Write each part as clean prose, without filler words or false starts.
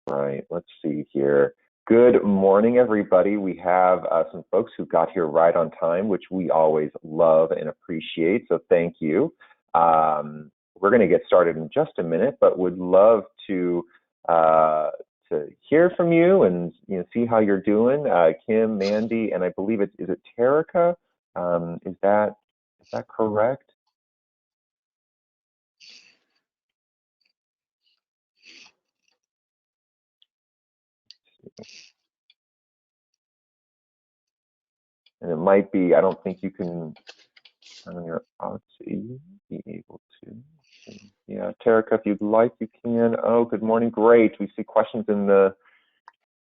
Right, let's see here. Good morning, everybody. We have some folks who got here right on time, which we always love and appreciate, so thank you. We're going to get started in just a minute, but would love to hear from you and see how you're doing. Kim, Mandy, and I believe is it Terica? Is that correct? And it might be, I don't think you can turn your Odyssey, be able to. Yeah, Terica, if you'd like, you can. Oh, good morning. Great. We see questions in the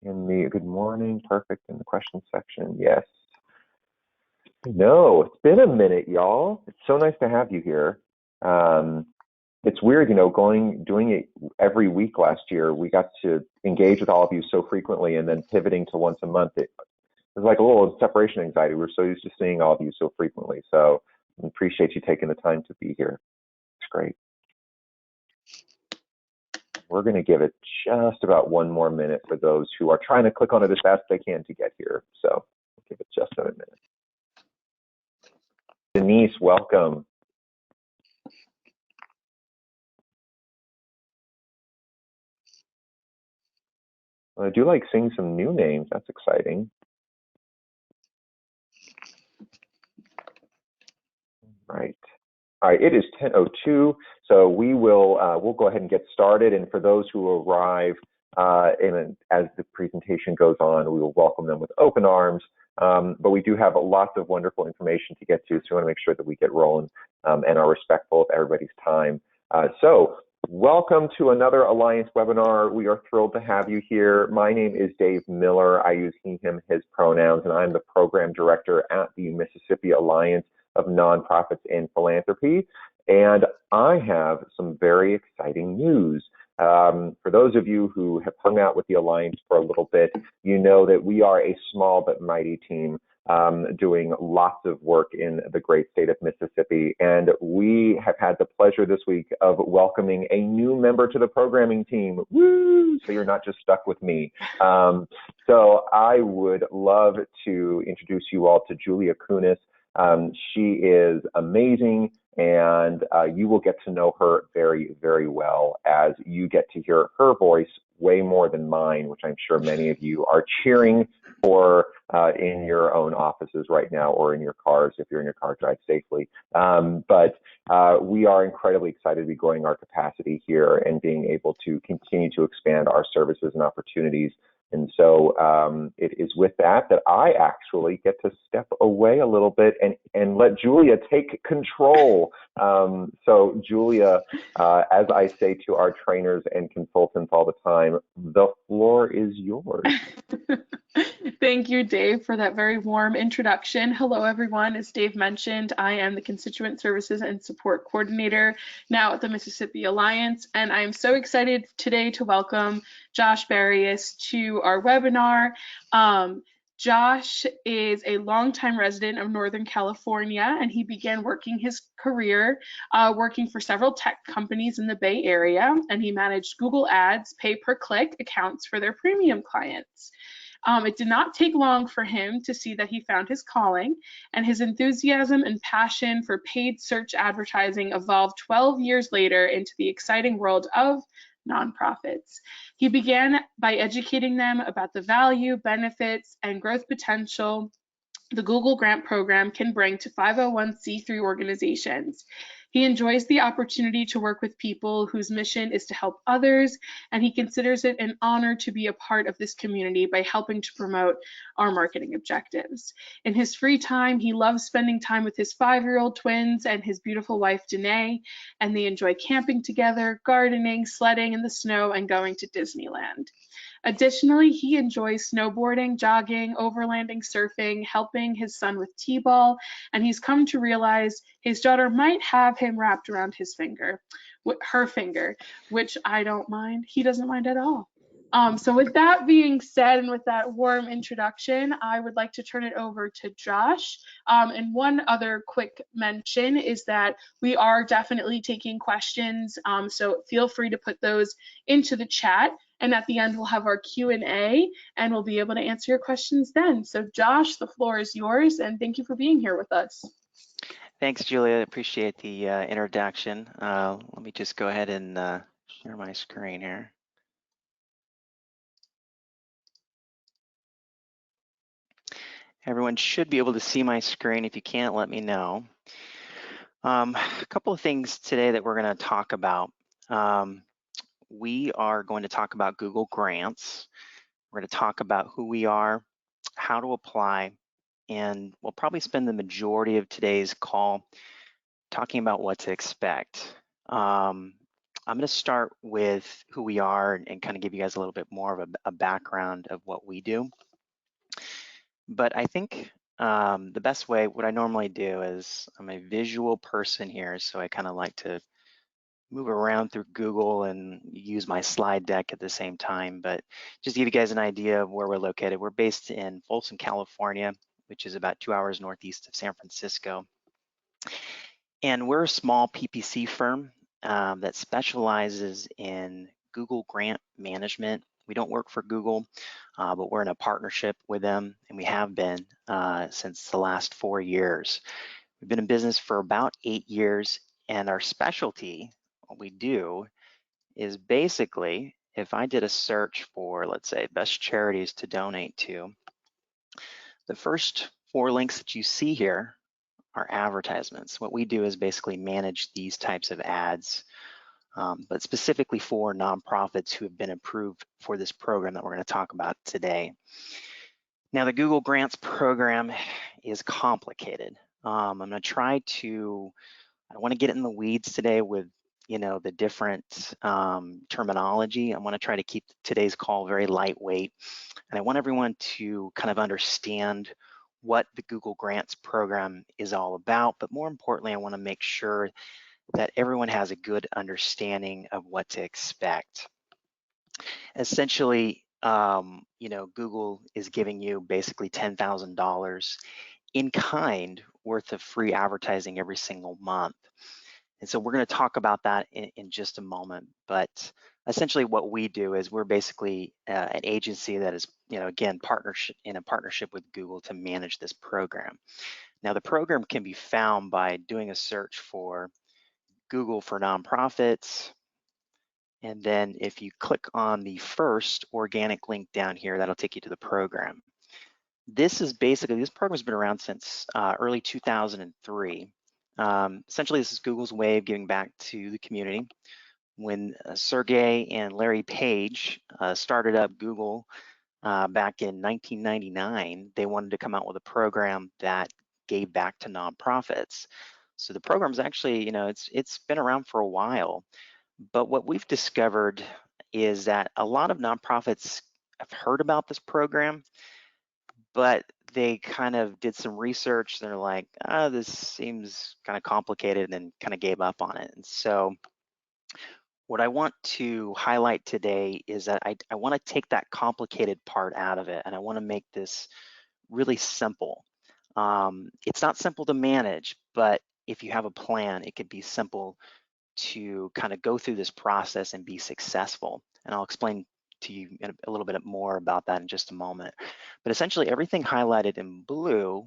good morning. Perfect. In the question section. Yes. No, it's been a minute, y'all. It's so nice to have you here. It's weird, doing it every week last year. We got to engage with all of you so frequently, and then pivoting to once a month. It was like a little separation anxiety. We're so used to seeing all of you so frequently. So I appreciate you taking the time to be here. It's great. We're going to give it just about one more minute for those who are trying to click on it as fast as they can to get here. So we'll give it just a minute. Denise, welcome. Well, I do like seeing some new names. That's exciting. Right. All right, it is 10:02, so we'll go ahead and get started. And for those who arrive as the presentation goes on, we will welcome them with open arms. But we do have lots of wonderful information to get to, so we want to make sure that we get rolling and are respectful of everybody's time. So welcome to another Alliance webinar. We are thrilled to have you here. My name is Dave Miller. I use he, him, his pronouns, and I'm the program director at the Mississippi Alliance of Nonprofits and Philanthropy. And I have some very exciting news. For those of you who have hung out with the Alliance for a little bit, you know that we are a small but mighty team doing lots of work in the great state of Mississippi. And we have had the pleasure this week of welcoming a new member to the programming team. Woo! So you're not just stuck with me. So I would love to introduce you all to Julia Kunis. She is amazing, and you will get to know her very, very well as you get to hear her voice way more than mine, which I'm sure many of you are cheering for in your own offices right now, or in your cars if you're in your car, drive safely. But we are incredibly excited to be growing our capacity here and being able to continue to expand our services and opportunities. And so it is with that I actually get to step away a little bit and let Julia take control. So Julia, as I say to our trainers and consultants all the time, the floor is yours. Thank you, Dave, for that very warm introduction. Hello, everyone. As Dave mentioned, I am the Constituent Services and Support Coordinator now at the Mississippi Alliance, and I'm so excited today to welcome Josh Barrios to our webinar. Josh is a longtime resident of Northern California, and he began working his career working for several tech companies in the Bay Area, and he managed Google Ads pay-per-click accounts for their premium clients. It did not take long for him to see that he found his calling, and his enthusiasm and passion for paid search advertising evolved 12 years later into the exciting world of nonprofits. He began by educating them about the value, benefits, and growth potential the Google Grant Program can bring to 501c3 organizations. He enjoys the opportunity to work with people whose mission is to help others, and he considers it an honor to be a part of this community by helping to promote our marketing objectives. In his free time, he loves spending time with his 5-year-old twins and his beautiful wife, Danae, and they enjoy camping together, gardening, sledding in the snow, and going to Disneyland. Additionally, he enjoys snowboarding, jogging, overlanding, surfing, helping his son with t-ball, and he's come to realize his daughter might have him wrapped around her finger, which I don't mind. He doesn't mind at all. So with that being said, and with that warm introduction, I would like to turn it over to Josh. And one other quick mention is that we are definitely taking questions, so feel free to put those into the chat. And at the end, we'll have our Q&A, and we'll be able to answer your questions then. So Josh, the floor is yours, and thank you for being here with us. Thanks, Julia. Appreciate the introduction. Let me just go ahead and share my screen here. Everyone should be able to see my screen. If you can't, let me know. A couple of things today that we're going to talk about. We are going to talk about Google Grants. We're going to talk about who we are, how to apply, and we'll probably spend the majority of today's call talking about what to expect. I'm going to start with who we are and kind of give you guys a little bit more of a background of what we do. But I think the best way, what I normally do is, I'm a visual person here, so I kind of like to move around through Google and use my slide deck at the same time. But just to give you guys an idea of where we're located, we're based in Folsom, California, which is about 2 hours northeast of San Francisco. And we're a small PPC firm that specializes in Google grant management. We don't work for Google, but we're in a partnership with them, and we have been since the last 4 years. We've been in business for about 8 years, and our specialty, what we do, is basically, if I did a search for, let's say, best charities to donate to, the first 4 links that you see here are advertisements. What we do is basically manage these types of ads, but specifically for nonprofits who have been approved for this program that we're going to talk about today. Now, the Google Grants program is complicated. I'm going to try to, I don't want to get in the weeds today with the different terminology. I want to try to keep today's call very lightweight, and I want everyone to kind of understand what the Google Grants program is all about, but more importantly, I want to make sure that everyone has a good understanding of what to expect. Essentially, Google is giving you basically $10,000 in kind worth of free advertising every single month. And so we're going to talk about that in just a moment. But essentially what we do is we're basically an agency that is, again, in a partnership with Google to manage this program. Now, the program can be found by doing a search for Google for nonprofits. And then if you click on the first organic link down here, that'll take you to the program. This program has been around since early 2003. Essentially, this is Google's way of giving back to the community. When Sergey and Larry Page started up Google back in 1999, they wanted to come out with a program that gave back to nonprofits. So the program's actually, it's been around for a while. But what we've discovered is that a lot of nonprofits have heard about this program, but they kind of did some research. They're like, this seems kind of complicated, and then kind of gave up on it. And so what I want to highlight today is that I want to take that complicated part out of it, and I want to make this really simple. It's not simple to manage, but if you have a plan, it could be simple to kind of go through this process and be successful. And I'll explain to you a little bit more about that in just a moment. But essentially everything highlighted in blue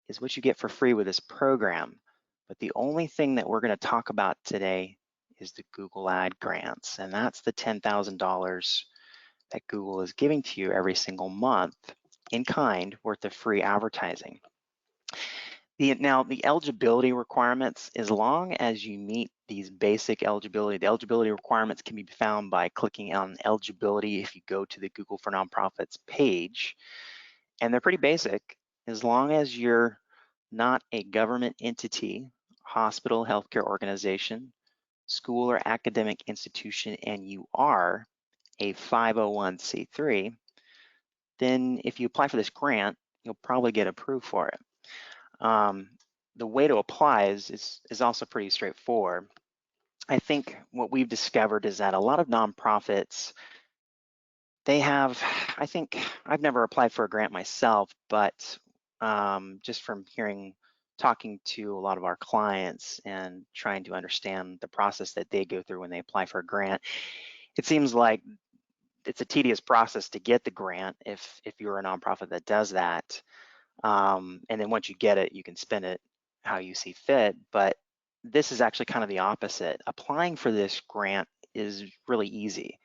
is what you get for free with this program. But the only thing that we're going to talk about today is the Google Ad Grants, and that's the $10,000 that Google is giving to you every single month in kind worth of free advertising. Now, the eligibility requirements, as long as you meet these basic eligibility, the eligibility requirements can be found by clicking on eligibility if you go to the Google for Nonprofits page, and they're pretty basic. As long as you're not a government entity, hospital, healthcare organization, school or academic institution, and you are a 501c3, then if you apply for this grant, you'll probably get approved for it. The way to apply is also pretty straightforward. I think what we've discovered is that a lot of nonprofits, I think I've never applied for a grant myself, but just from talking to a lot of our clients and trying to understand the process that they go through when they apply for a grant, it seems like it's a tedious process to get the grant if you're a nonprofit that does that. And then once you get it, you can spend it how you see fit. But this is actually kind of the opposite. Applying for this grant is really easy.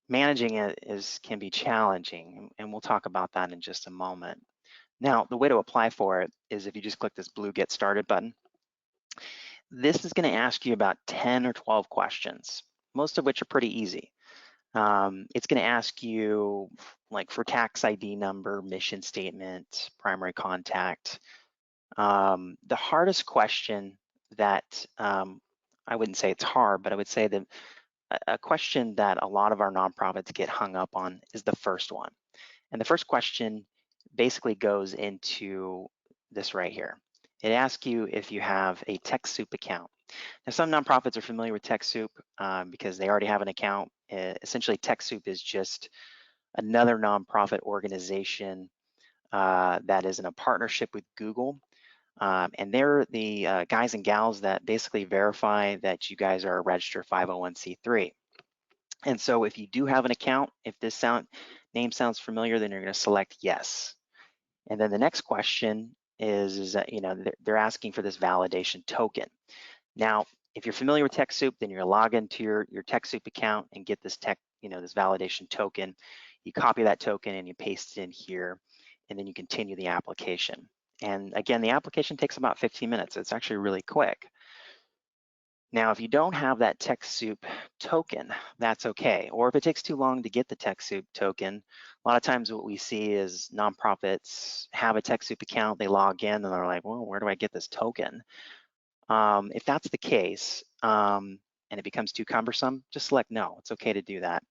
Managing it can be challenging, and we'll talk about that in just a moment. Now, the way to apply for it is if you just click this blue Get Started button. This is going to ask you about 10 or 12 questions, most of which are pretty easy. It's going to ask you, like, for tax ID number, mission statement, primary contact. The hardest question that, I wouldn't say it's hard, but I would say that a question that a lot of our nonprofits get hung up on is the first one. And the first question basically goes into this right here. It asks you if you have a TechSoup account. Now, some nonprofits are familiar with TechSoup because they already have an account. Essentially, TechSoup is just another nonprofit organization that is in a partnership with Google. And they're the guys and gals that basically verify that you guys are a registered 501c3. And so if you do have an account, if this name sounds familiar, then you're going to select yes. And then the next question is that, you know, they're asking for this validation token. Now, if you're familiar with TechSoup, then you're log into your TechSoup account and get this this validation token. You copy that token and you paste it in here, and then you continue the application. And again, the application takes about 15 minutes. It's actually really quick. Now, if you don't have that TechSoup token, that's okay. Or if it takes too long to get the TechSoup token, a lot of times what we see is nonprofits have a TechSoup account, they log in and they're like, well, where do I get this token? If that's the case and it becomes too cumbersome, just select no. It's okay to do that.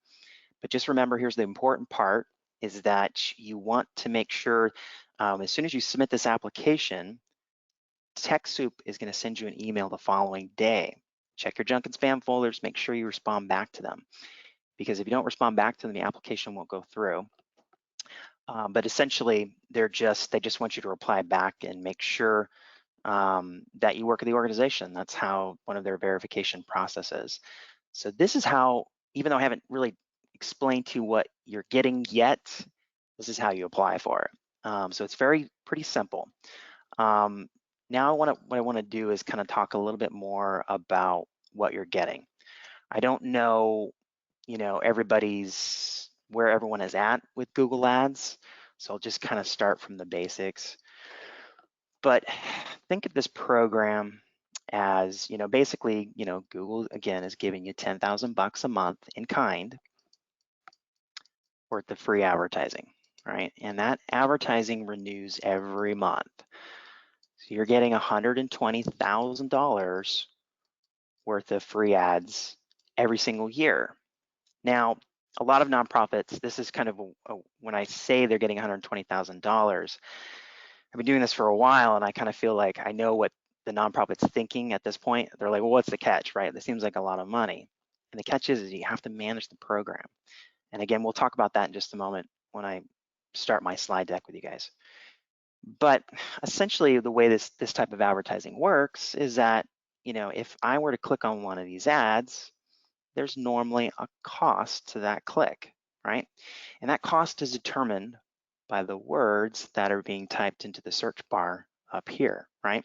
But just remember, here's the important part, is that you want to make sure as soon as you submit this application, TechSoup is going to send you an email the following day. Check your junk and spam folders, make sure you respond back to them. Because if you don't respond back to them, the application won't go through. But essentially, they just want you to reply back and make sure that you work at the organization. That's how one of their verification processes. So this is how, even though I haven't really explained to you what you're getting yet, this is how you apply for it. So it's pretty simple. Now what I want to do is kind of talk a little bit more about what you're getting. I don't know, where everyone is at with Google Ads, so I'll just kind of start from the basics. But think of this program as, basically, Google again is giving you $10,000 a month in kind worth of free advertising, right? And that advertising renews every month. So you're getting $120,000 worth of free ads every single year. Now, a lot of nonprofits, this is kind of when I say they're getting $120,000, I've been doing this for a while and I kind of feel like I know what the nonprofit's thinking at this point. They're like, well, what's the catch, right? This seems like a lot of money. And the catch is you have to manage the program. And again, we'll talk about that in just a moment when I start my slide deck with you guys. But essentially the way this type of advertising works is that, if I were to click on one of these ads, there's normally a cost to that click, right? And that cost is determined by the words that are being typed into the search bar up here, right?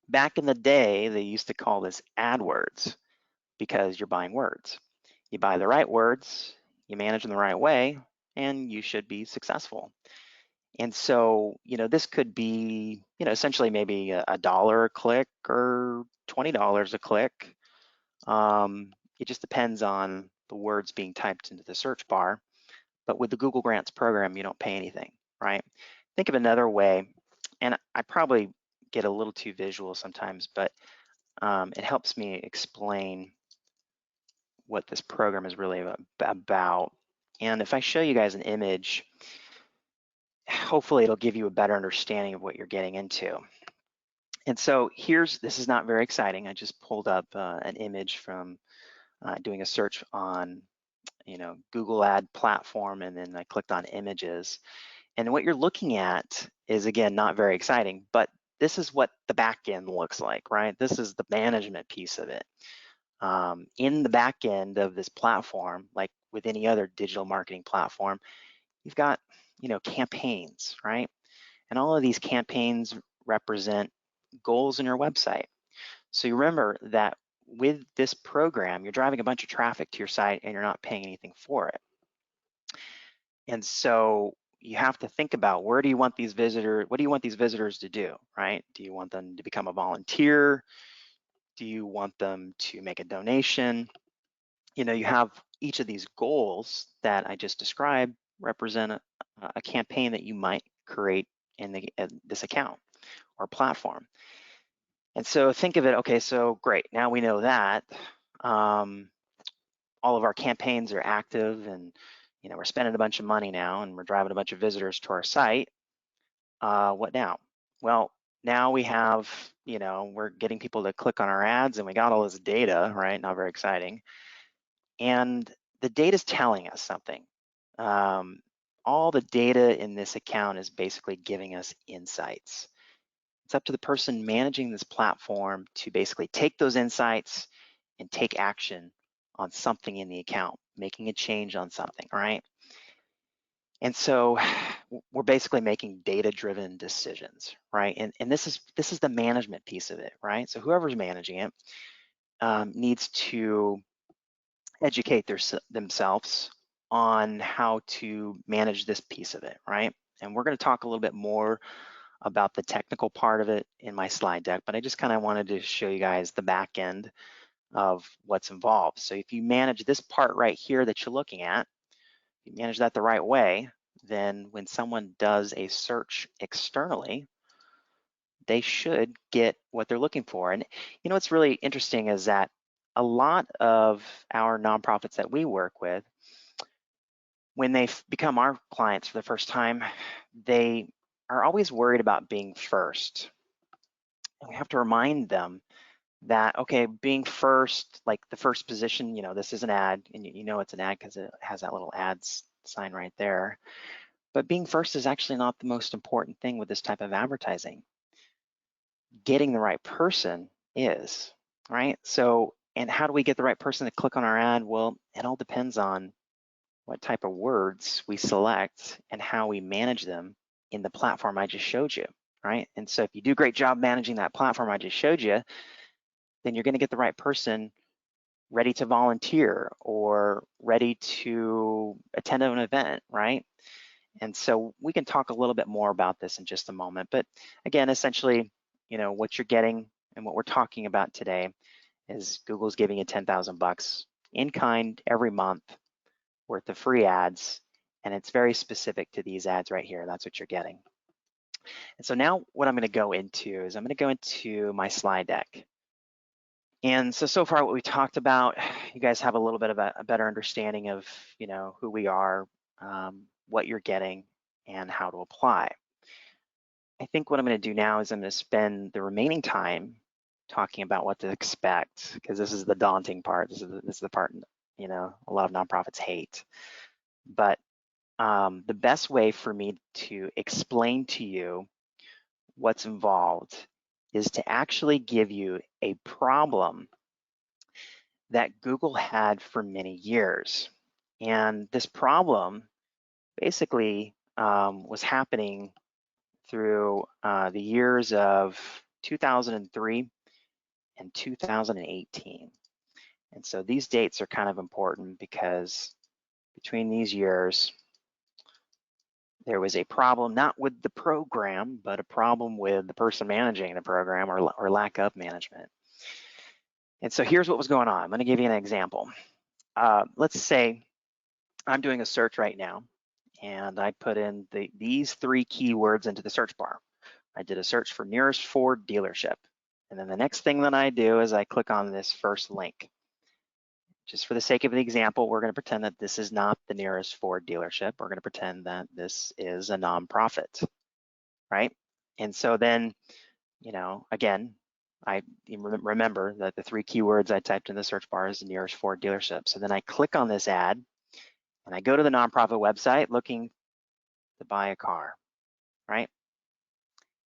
Back in the day, they used to call this AdWords because you're buying words. You buy the right words, you manage them the right way, and you should be successful. And so, this could be, essentially maybe $1 a click or $20 a click. It just depends on the words being typed into the search bar. But with the Google Grants program, you don't pay anything, right? Think of another way, and I probably get a little too visual sometimes, but it helps me explain what this program is really about. And if I show you guys an image, hopefully it'll give you a better understanding of what you're getting into. And so this is not very exciting. I just pulled up an image from doing a search on, Google Ad platform, and then I clicked on images. And what you're looking at is, again, not very exciting, but this is what the back end looks like, right? This is the management piece of it. In the back end of this platform, like with any other digital marketing platform, you've got, campaigns, right? And all of these campaigns represent goals in your website. So you remember that with this program, you're driving a bunch of traffic to your site and you're not paying anything for it. And so you have to think about, what do you want these visitors to do, right? Do you want them to become a volunteer? Do you want them to make a donation? You have each of these goals that I just described represent a campaign that you might create in this account or platform. And so think of it, okay, so great, now we know that. All of our campaigns are active, and we're spending a bunch of money now, and we're driving a bunch of visitors to our site. What now? Well, now we have, we're getting people to click on our ads, and we got all this data, right? Not very exciting. And the data is telling us something. All the data in this account is basically giving us insights. It's up to the person managing this platform to basically take those insights and take action on something in the account, making a change on something, right? And so we're basically making data-driven decisions, right? And this is the management piece of it, right? So whoever's managing it needs to educate themselves on how to manage this piece of it, right? And we're going to talk a little bit more about the technical part of it in my slide deck, but I just kind of wanted to show you guys the back end of what's involved. So if you manage this part right here that you're looking at, if you manage that the right way, then when someone does a search externally, they should get what they're looking for. And what's really interesting is that a lot of our nonprofits that we work with, when they become our clients for the first time, they are always worried about being first. And we have to remind them that, okay, being first, like the first position, this is an ad, and it's an ad because it has that little ads sign right there. But being first is actually not the most important thing with this type of advertising. Getting the right person is, right? So, and how do we get the right person to click on our ad? Well, it all depends on what type of words we select and how we manage them in the platform I just showed you, right? And so if you do a great job managing that platform I just showed you, then you're going to get the right person ready to volunteer or ready to attend an event, right? And so we can talk a little bit more about this in just a moment. But again, essentially, what you're getting and what we're talking about today is Google's giving you 10,000 bucks in kind every month worth of free ads. And it's very specific to these ads right here. That's what you're getting. And so now what I'm going to go into is I'm going to go into my slide deck. And so far what we talked about, you guys have a little bit of a better understanding of, who we are, what you're getting, and how to apply. I think what I'm going to do now is I'm going to spend the remaining time talking about what to expect, because this is the daunting part. This is the part, a lot of nonprofits hate. But the best way for me to explain to you what's involved is to actually give you a problem that Google had for many years. And this problem basically was happening through the years of 2003 and 2018. And so these dates are kind of important because between these years, there was a problem, not with the program, but a problem with the person managing the program or lack of management. And so here's what was going on. I'm going to give you an example. Let's say I'm doing a search right now, and I put in these 3 keywords into the search bar. I did a search for nearest Ford dealership. And then the next thing that I do is I click on this first link. Just for the sake of the example, we're going to pretend that this is not the nearest Ford dealership. We're going to pretend that this is a nonprofit, right? And so then, again, I remember that the 3 keywords I typed in the search bar is the nearest Ford dealership. So then I click on this ad and I go to the nonprofit website looking to buy a car, right?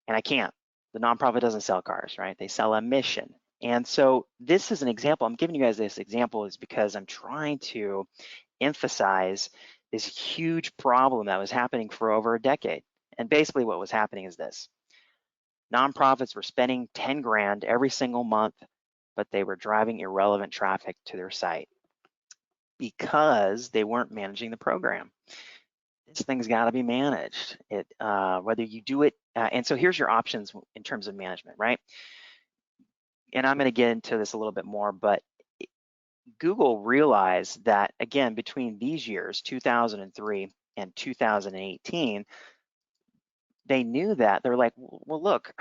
And I can't. The nonprofit doesn't sell cars, right? They sell a mission. And so this is an example. I'm giving you guys this example is because I'm trying to emphasize this huge problem that was happening for over a decade. And basically what was happening is this. Nonprofits were spending 10 grand every single month, but they were driving irrelevant traffic to their site because they weren't managing the program. This thing's got to be managed. Whether you do it, and so here's your options in terms of management, right? And I'm going to get into this a little bit more, but Google realized that, again, between these years, 2003 and 2018, they knew that. They're like, well, look,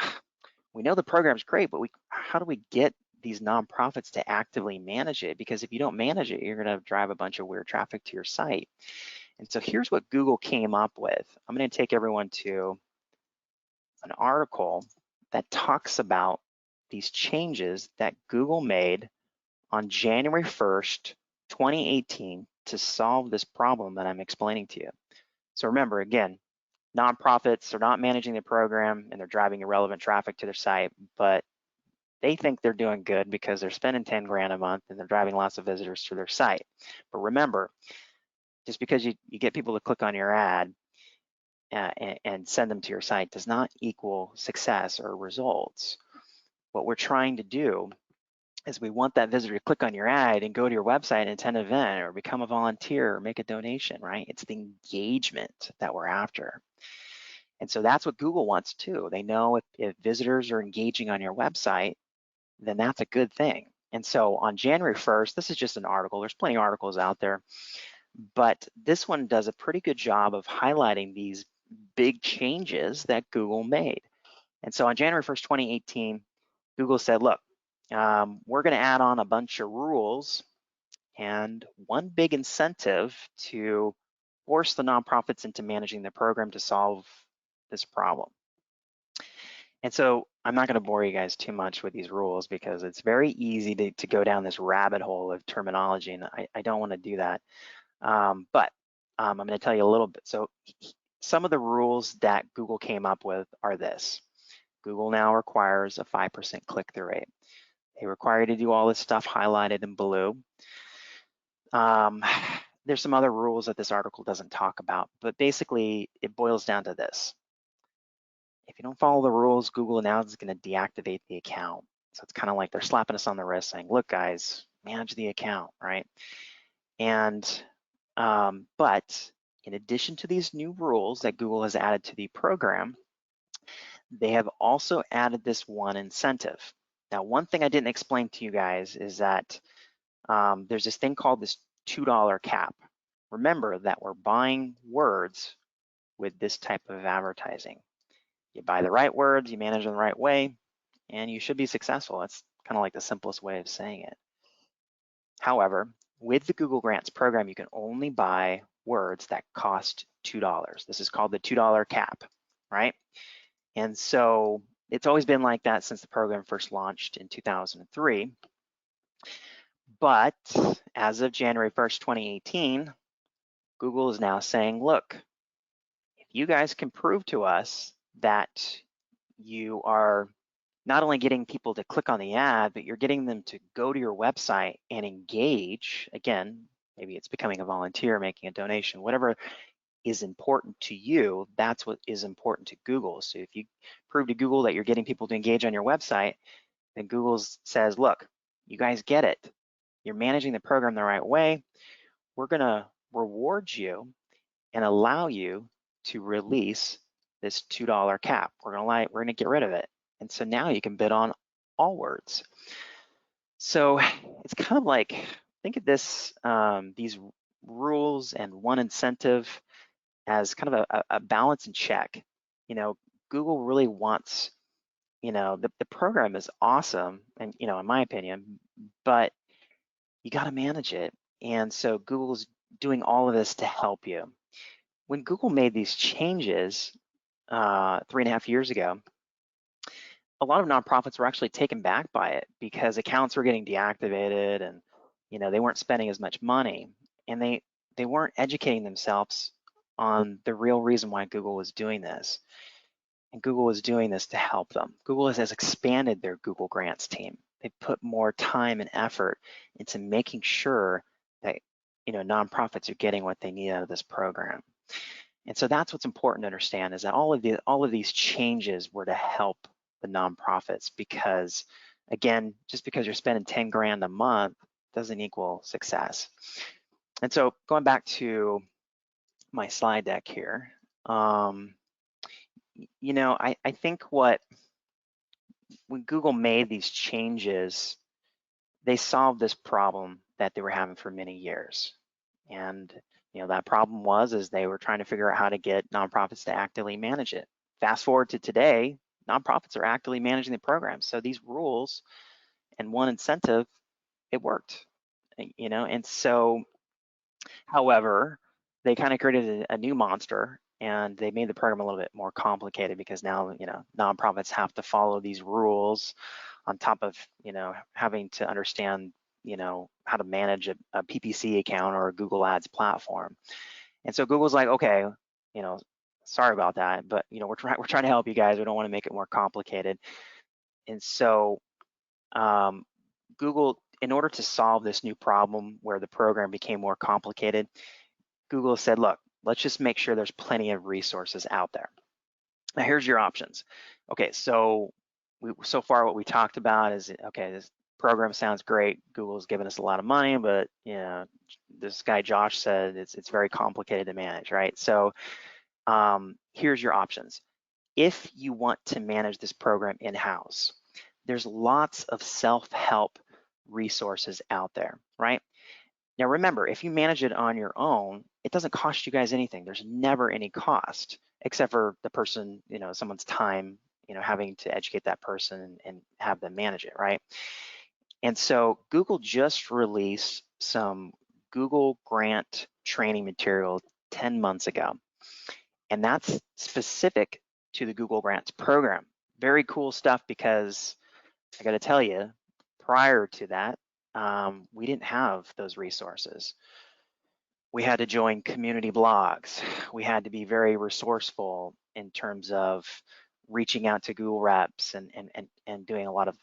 we know the program's great, but how do we get these nonprofits to actively manage it? Because if you don't manage it, you're going to drive a bunch of weird traffic to your site. And so here's what Google came up with. I'm going to take everyone to an article that talks about these changes that Google made on January 1st, 2018 to solve this problem that I'm explaining to you. So remember, again, nonprofits are not managing the program and they're driving irrelevant traffic to their site, but they think they're doing good because they're spending 10 grand a month and they're driving lots of visitors to their site. But remember, just because you get people to click on your ad and send them to your site does not equal success or results. What we're trying to do is we want that visitor to click on your ad and go to your website and attend an event or become a volunteer or make a donation, right? It's the engagement that we're after. And so that's what Google wants too. They know if visitors are engaging on your website, then that's a good thing. And so on January 1st, this is just an article. There's plenty of articles out there, but this one does a pretty good job of highlighting these big changes that Google made. And so on January 1st, 2018, Google said, look, we're going to add on a bunch of rules and one big incentive to force the nonprofits into managing the program to solve this problem. And so I'm not going to bore you guys too much with these rules because it's very easy to go down this rabbit hole of terminology, and I don't want to do that. But I'm going to tell you a little bit. So some of the rules that Google came up with are this. Google now requires a 5% click-through rate. They require you to do all this stuff highlighted in blue. There's some other rules that this article doesn't talk about, but basically it boils down to this. If you don't follow the rules, Google now is going to deactivate the account. So it's kind of like they're slapping us on the wrist saying, look guys, manage the account, right? And, but in addition to these new rules that Google has added to the program, they have also added this one incentive. Now, one thing I didn't explain to you guys is that there's this thing called this $2 cap. Remember that we're buying words with this type of advertising. You buy the right words, you manage them the right way, and you should be successful. That's kind of like the simplest way of saying it. However, with the Google Grants program, you can only buy words that cost $2. This is called the $2 cap, right? And so it's always been like that since the program first launched in 2003. But as of January 1st, 2018, Google is now saying, look, if you guys can prove to us that you are not only getting people to click on the ad, but you're getting them to go to your website and engage, again, maybe it's becoming a volunteer, making a donation, whatever is important to you, that's what is important to Google. So if you prove to Google that you're getting people to engage on your website, then Google says, look, you guys get it. You're managing the program the right way. We're gonna reward you and allow you to release this $2 cap. We're gonna get rid of it. And so now you can bid on all words. So it's kind of like, think of this, these rules and one incentive as kind of a balance and check. You know, Google really wants, you know, the program is awesome, and you know, in my opinion, but you got to manage it. And so Google's doing all of this to help you. When Google made these changes 3.5 years ago, a lot of nonprofits were actually taken back by it because accounts were getting deactivated and, you know, they weren't spending as much money, and they weren't educating themselves on the real reason why Google was doing this. And Google is doing this to help them. Google has expanded their Google Grants team. They put more time and effort into making sure that nonprofits are getting what they need out of this program. And so that's what's important to understand, is that all of these changes were to help the nonprofits, because again, just because you're spending 10 grand a month doesn't equal success. And so going back to my slide deck here, I think when Google made these changes, they solved this problem that they were having for many years. And that problem is they were trying to figure out how to get nonprofits to actively manage it. Fast forward to today, nonprofits are actively managing the program. So these rules and one incentive, it worked, and so, however, they kind of created a new monster, and they made the program a little bit more complicated, because now, nonprofits have to follow these rules on top of, having to understand, how to manage a PPC account or a Google Ads platform. And so Google's like, okay, sorry about that, but we're trying to help you guys. We don't want to make it more complicated. And so Google, in order to solve this new problem where the program became more complicated, Google said, look, let's just make sure there's plenty of resources out there. Now here's your options. Okay, so so far what we talked about is, okay, this program sounds great. Google's given us a lot of money, but this guy Josh said it's very complicated to manage, right? So here's your options. If you want to manage this program in-house, there's lots of self-help resources out there, right? Now remember, if you manage it on your own, it doesn't cost you guys anything. There's never any cost, except for the person, someone's time, having to educate that person and have them manage it, right? And so Google just released some Google Grant training material 10 months ago. And that's specific to the Google Grants program. Very cool stuff, because I got to tell you, prior to that, we didn't have those resources. We had to join community blogs. We had to be very resourceful in terms of reaching out to Google reps and doing a lot of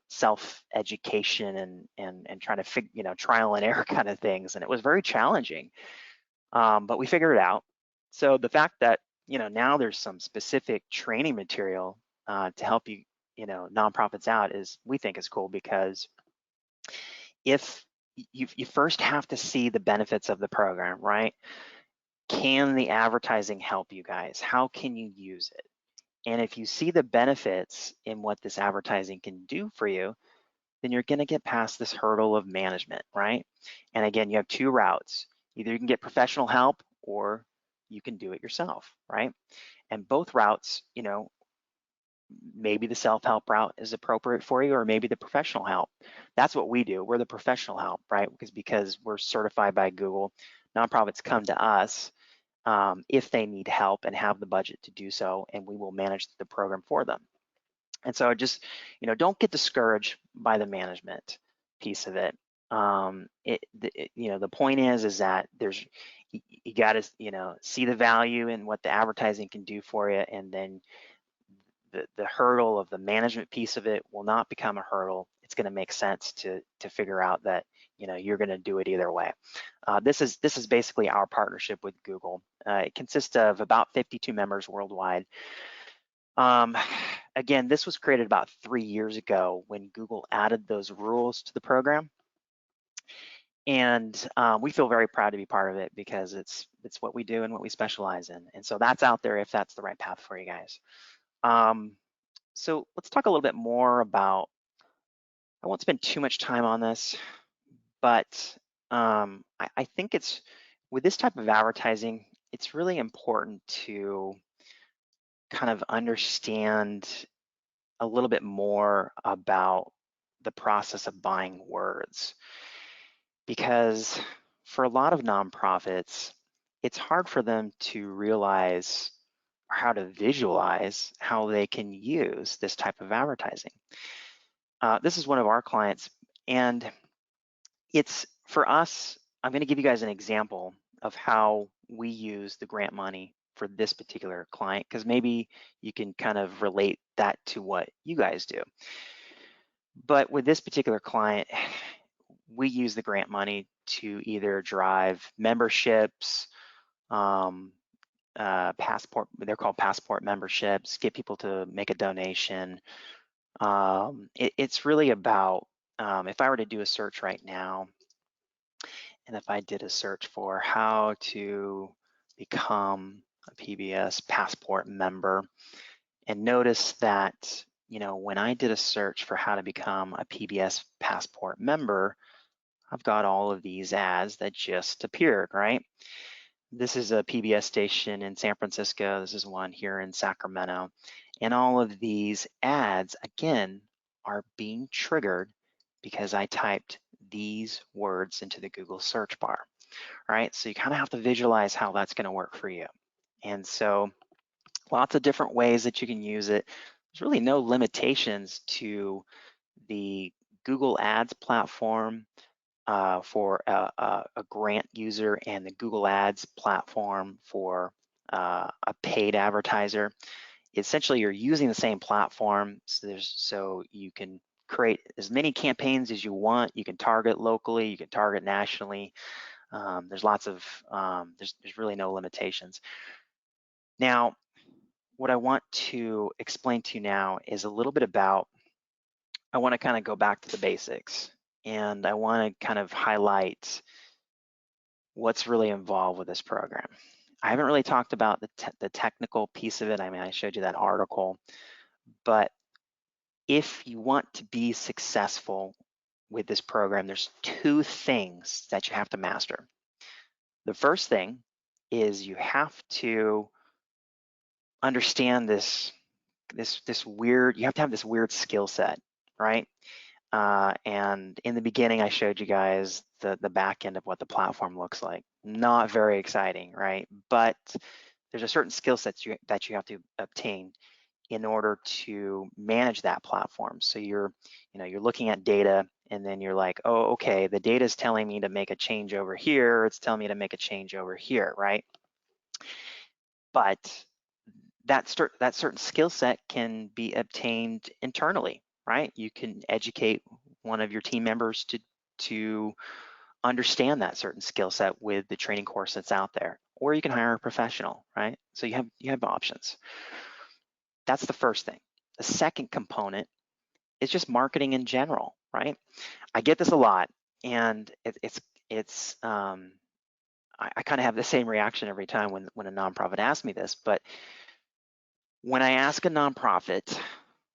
self-education and trying to figure trial and error kind of things, and it was very challenging, but we figured it out. So the fact that now there's some specific training material to help you nonprofits out we think is cool, because if you first have to see the benefits of the program, right? Can the advertising help you guys? How can you use it? And if you see the benefits in what this advertising can do for you, then you're going to get past this hurdle of management, right? And again, you have two routes. Either you can get professional help, or you can do it yourself, right? And both routes, maybe the self-help route is appropriate for you, or maybe the professional help. That's what we do. We're the professional help, right? Because we're certified by Google. Nonprofits come to us if they need help and have the budget to do so, and we will manage the program for them. And so just, don't get discouraged by the management piece of it. The point is that you got to, see the value in what the advertising can do for you, and then the hurdle of the management piece of it will not become a hurdle. It's going to make sense to figure out that you're going to do it either way. This is basically our partnership with Google. It consists of about 52 members worldwide. Again, this was created about 3 years ago when Google added those rules to the program, and we feel very proud to be part of it, because it's what we do and what we specialize in. And so that's out there if that's the right path for you guys. So let's talk a little bit more about, I won't spend too much time on this, but I think with this type of advertising, it's really important to kind of understand a little bit more about the process of buying words, because for a lot of nonprofits, it's hard for them to realize how to visualize how they can use this type of advertising. This is one of our clients, and it's for us. I'm going to give you guys an example of how we use the grant money for this particular client, because maybe you can kind of relate that to what you guys do. But with this particular client, we use the grant money to either drive memberships, passport, they're called passport memberships, get people to make a donation. It's really about, if I were to do a search right now, and if I did a search for how to become a PBS passport member, and notice that, you know, when I did a search for how to become a PBS passport member, I've got all of these ads that just appeared, right? This is a PBS station in San Francisco. This is one here in Sacramento. And all of these ads, again, are being triggered because I typed these words into the Google search bar, right? So you kind of have to visualize how that's going to work for you. And so lots of different ways that you can use it. There's really no limitations to the Google Ads platform for a grant user and the Google Ads platform for a paid advertiser. Essentially, you're using the same platform, so you can create as many campaigns as you want. You can target locally, you can target nationally. There's lots of, there's really no limitations. Now, what I want to explain to you now is a little bit about, I want to kind of go back to the basics, and I want to kind of highlight what's really involved with this program. I haven't really talked about the technical piece of it. I mean, I showed you that article, but if you want to be successful with this program, there's two things that you have to master. The first thing is you have to understand this weird, you have to have this weird skill set, right? And in the beginning, I showed you guys the back end of what the platform looks like. Not very exciting, right? But there's a certain skill set that you have to obtain in order to manage that platform. So you're looking at data, and then you're like, oh, okay, the data is telling me to make a change over here. It's telling me to make a change over here, right? But that certain skill set can be obtained internally, right? You can educate one of your team members to understand that certain skill set with the training course that's out there, or you can hire a professional, right? So you have options. That's the first thing. The second component is just marketing in general, right? I get this a lot, and I kind of have the same reaction every time when a nonprofit asks me this. But when I ask a nonprofit,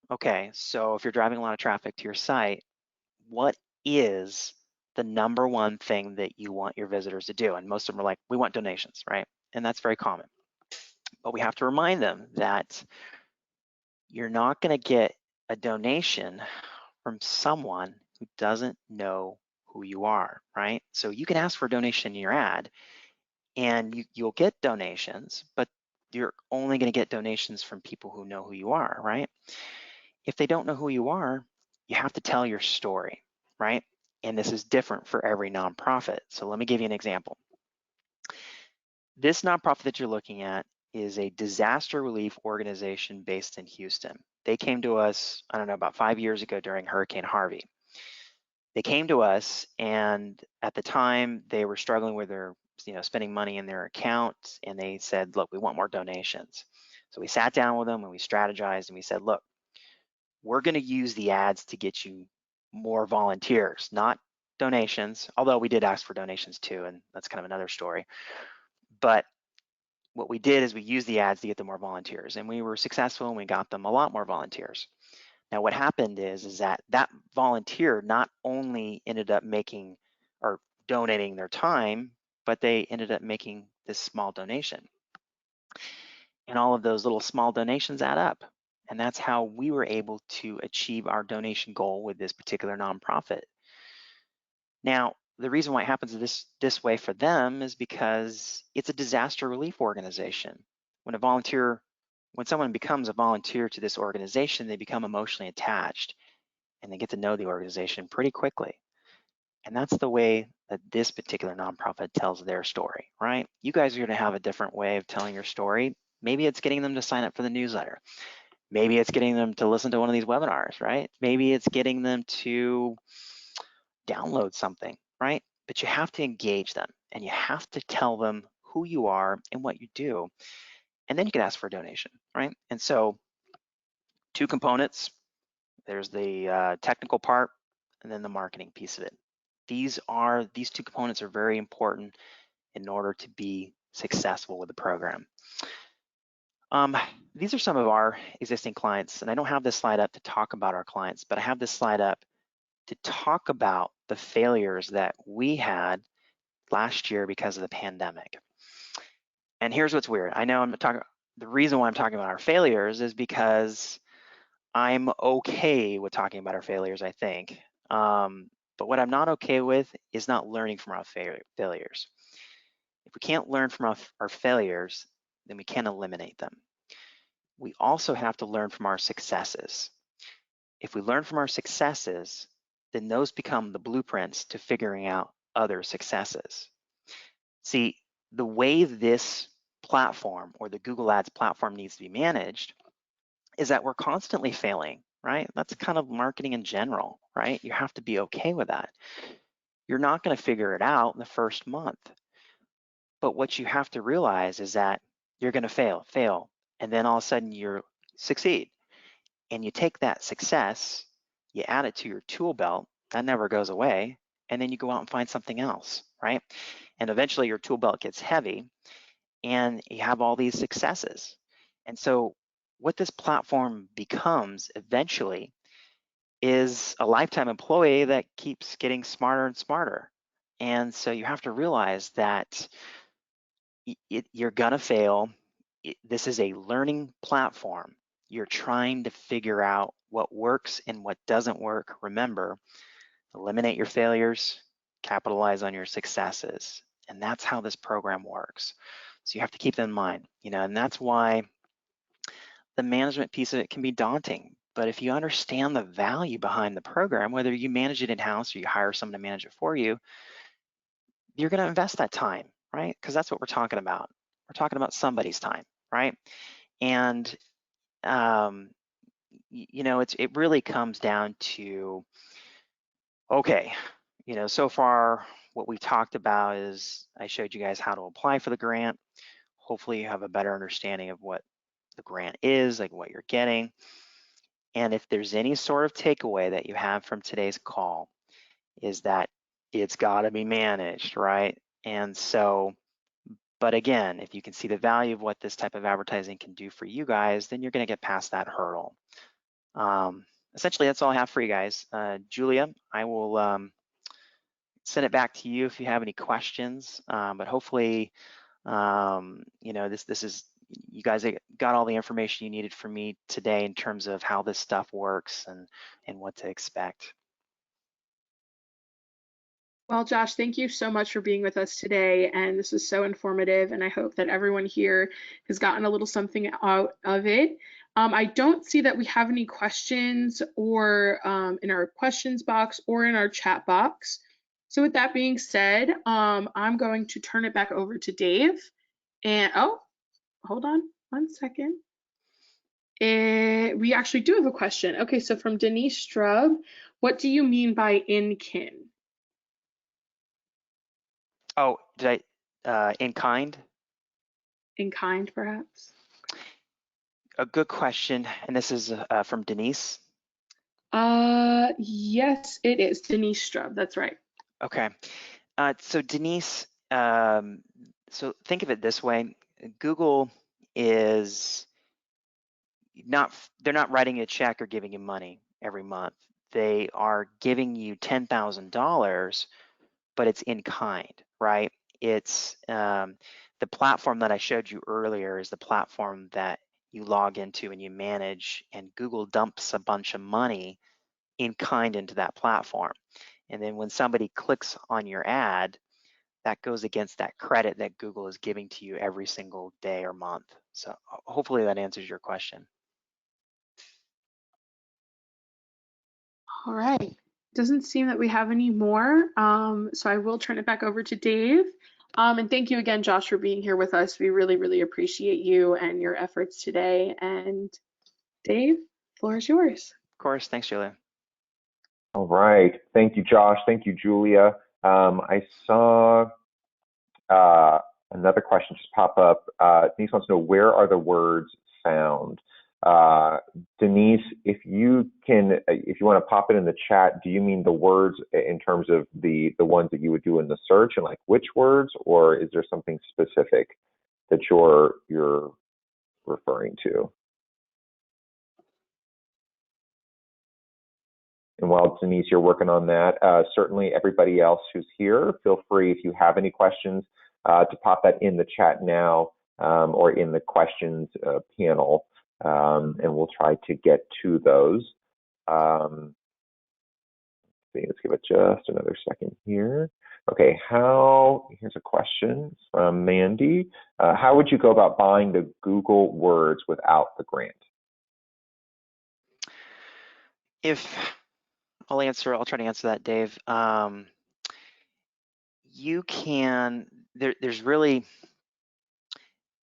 okay, so if you're driving a lot of traffic to your site, what is the number one thing that you want your visitors to do? And most of them are like, we want donations, right? And that's very common. But we have to remind them that you're not going to get a donation from someone who doesn't know who you are, right? So you can ask for a donation in your ad, and you'll get donations, but you're only going to get donations from people who know who you are, right? If they don't know who you are, you have to tell your story, right? And this is different for every nonprofit. So let me give you an example. This nonprofit that you're looking at is a disaster relief organization based in Houston. They came to us, I don't know, about 5 years ago during Hurricane Harvey. They came to us, and at the time they were struggling with their, spending money in their account, and they said, look, we want more donations. So we sat down with them and we strategized, and we said, look, we're going to use the ads to get you more volunteers, not donations, although we did ask for donations too, and that's kind of another story. But what we did is we used the ads to get them more volunteers, and we were successful, and we got them a lot more volunteers. Now, what happened is that volunteer not only ended up making or donating their time, but they ended up making this small donation. And all of those little small donations add up. And that's how we were able to achieve our donation goal with this particular nonprofit. Now, the reason why it happens this way for them is because it's a disaster relief organization. When someone becomes a volunteer to this organization, they become emotionally attached, and they get to know the organization pretty quickly. And that's the way that this particular nonprofit tells their story, right? You guys are going to have a different way of telling your story. Maybe it's getting them to sign up for the newsletter. Maybe it's getting them to listen to one of these webinars, right? Maybe it's getting them to download something, right? But you have to engage them and you have to tell them who you are and what you do. And then you can ask for a donation, right? And so 2 components, there's the technical part and then the marketing piece of it. These 2 components are very important in order to be successful with the program. These are some of our existing clients, and I don't have this slide up to talk about our clients, but I have this slide up to talk about the failures that we had last year because of the pandemic. And here's what's weird. I know the reason why I'm talking about our failures is because I'm okay with talking about our failures, I think. But what I'm not okay with is not learning from our failures. If we can't learn from our failures, then we can't eliminate them. We also have to learn from our successes. If we learn from our successes, then those become the blueprints to figuring out other successes. See, the way this platform or the Google Ads platform needs to be managed is that we're constantly failing, right? That's kind of marketing in general, right? You have to be okay with that. You're not going to figure it out in the first month. But what you have to realize is that you're going to fail, and then all of a sudden you succeed. And you take that success, you add it to your tool belt, that never goes away, and then you go out and find something else, right? And eventually your tool belt gets heavy and you have all these successes. And so what this platform becomes eventually is a lifetime employee that keeps getting smarter and smarter. And so you have to realize that you're gonna fail. This is a learning platform. You're trying to figure out what works and what doesn't work. Remember, eliminate your failures, capitalize on your successes. And that's how this program works. So you have to keep that in mind, and that's why the management piece of it can be daunting. But if you understand the value behind the program, whether you manage it in-house or you hire someone to manage it for you, you're going to invest that time, right? Because that's what we're talking about. We're talking about somebody's time, right? And it really comes down to, okay, so far what we talked about is I showed you guys how to apply for the grant. Hopefully you have a better understanding of what the grant is, like what you're getting. And if there's any sort of takeaway that you have from today's call, is that it's got to be managed, right? And so, but again, if you can see the value of what this type of advertising can do for you guys, then you're going to get past that hurdle. Essentially, that's all I have for you guys. Julia, I will send it back to you if you have any questions. But hopefully, this is, you guys got all the information you needed from me today in terms of how this stuff works and what to expect. Well, Josh, thank you so much for being with us today. And this is so informative. And I hope that everyone here has gotten a little something out of it. I don't see that we have any questions or in our questions box or in our chat box. So with that being said, I'm going to turn it back over to Dave. And oh, hold on 1 second. We actually do have a question. Okay, so from Denise Strub, what do you mean by in kin? Oh, did I, in kind? In kind, perhaps? A good question, and this is from Denise. Yes, it is Denise Strub. That's right. Okay, so Denise, so think of it this way: Google is they're not writing you a check or giving you money every month. They are giving you $10,000, but it's in kind, right? It's the platform that I showed you earlier is the platform that you log into and you manage, and Google dumps a bunch of money in kind into that platform. And then when somebody clicks on your ad, that goes against that credit that Google is giving to you every single day or month. So hopefully that answers your question. All right. Doesn't seem that we have any more. So I will turn it back over to Dave. And thank you again, Josh, for being here with us. We really, really appreciate you and your efforts today. And Dave, the floor is yours. Of course. Thanks, Julia. All right. Thank you, Josh. Thank you, Julia. I saw another question just pop up. Denise wants to know, where are the words found? Denise, if you want to pop it in the chat, do you mean the words in terms of the ones that you would do in the search, and like which words, or is there something specific that you're referring to? And while Denise, you're working on that, certainly everybody else who's here, feel free, if you have any questions, to pop that in the chat now, or in the questions panel, and we'll try to get to those. Let's give it just another second here. Okay, here's a question from Mandy. How would you go about buying the Google Words without the grant? I'll try to answer that, Dave. You can, there's really,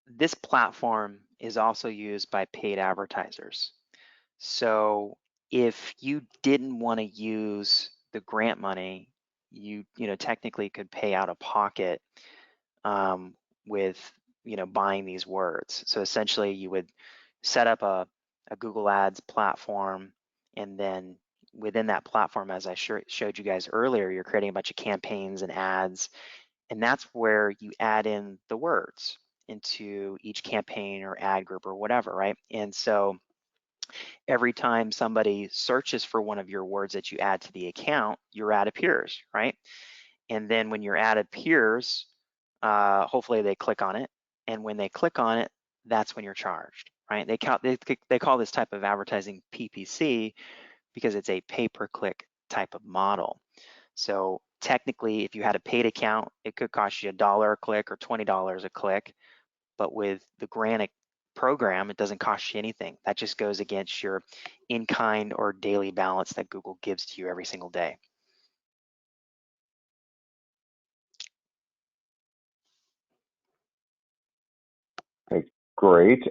this platform is also used by paid advertisers. So if you didn't want to use the grant money, you technically could pay out of pocket with buying these words. So essentially you would set up a Google Ads platform, and then within that platform, as I showed you guys earlier, you're creating a bunch of campaigns and ads, and that's where you add in the words into each campaign or ad group or whatever, right? And so every time somebody searches for one of your words that you add to the account, your ad appears, right? And then when your ad appears, hopefully they click on it. And when they click on it, that's when you're charged, right? They call this type of advertising PPC because it's a pay-per-click type of model. So technically, if you had a paid account, it could cost you $1 a click or $20 a click. But with the grant program, it doesn't cost you anything. That just goes against your in-kind or daily balance that Google gives to you every single day. Okay, great.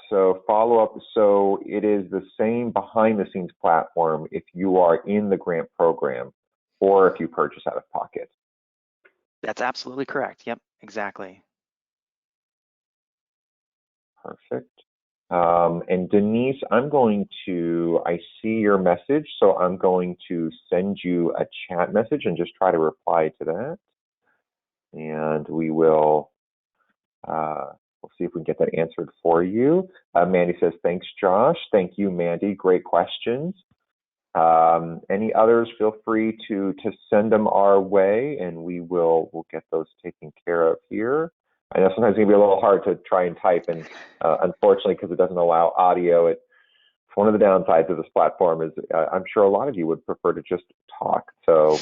So follow up. So it is the same behind the scenes platform if you are in the grant program or if you purchase out of pocket. That's absolutely correct. Yep, exactly. Perfect. And Denise, I see your message, so I'm going to send you a chat message and just try to reply to that. And we'll see if we can get that answered for you. Mandy says, thanks, Josh. Thank you, Mandy. Great questions. Any others, feel free to send them our way, and we'll get those taken care of here. I know sometimes it can be a little hard to try and type, and unfortunately, because it doesn't allow audio, it's one of the downsides of this platform is I'm sure a lot of you would prefer to just talk. So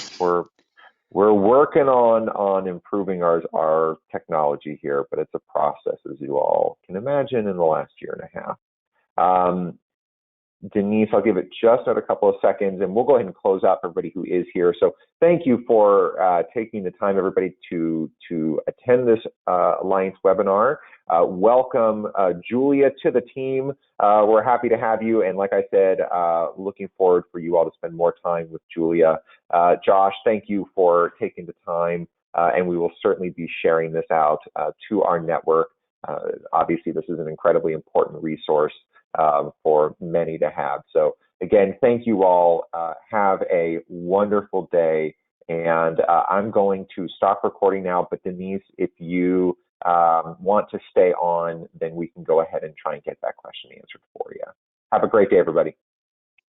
we're working on improving our technology here, but it's a process, as you all can imagine, in the last year and a half. Denise, I'll give it just another couple of seconds, and we'll go ahead and close out for everybody who is here. So thank you for taking the time, everybody, to attend this Alliance webinar. Welcome, Julia, to the team. We're happy to have you, and like I said, looking forward for you all to spend more time with Julia. Josh, thank you for taking the time, and we will certainly be sharing this out to our network. Obviously, this is an incredibly important resource for many to have. So again, thank you all. Have a wonderful day. And I'm going to stop recording now, but Denise, if you want to stay on, then we can go ahead and try and get that question answered for you. Have a great day, everybody.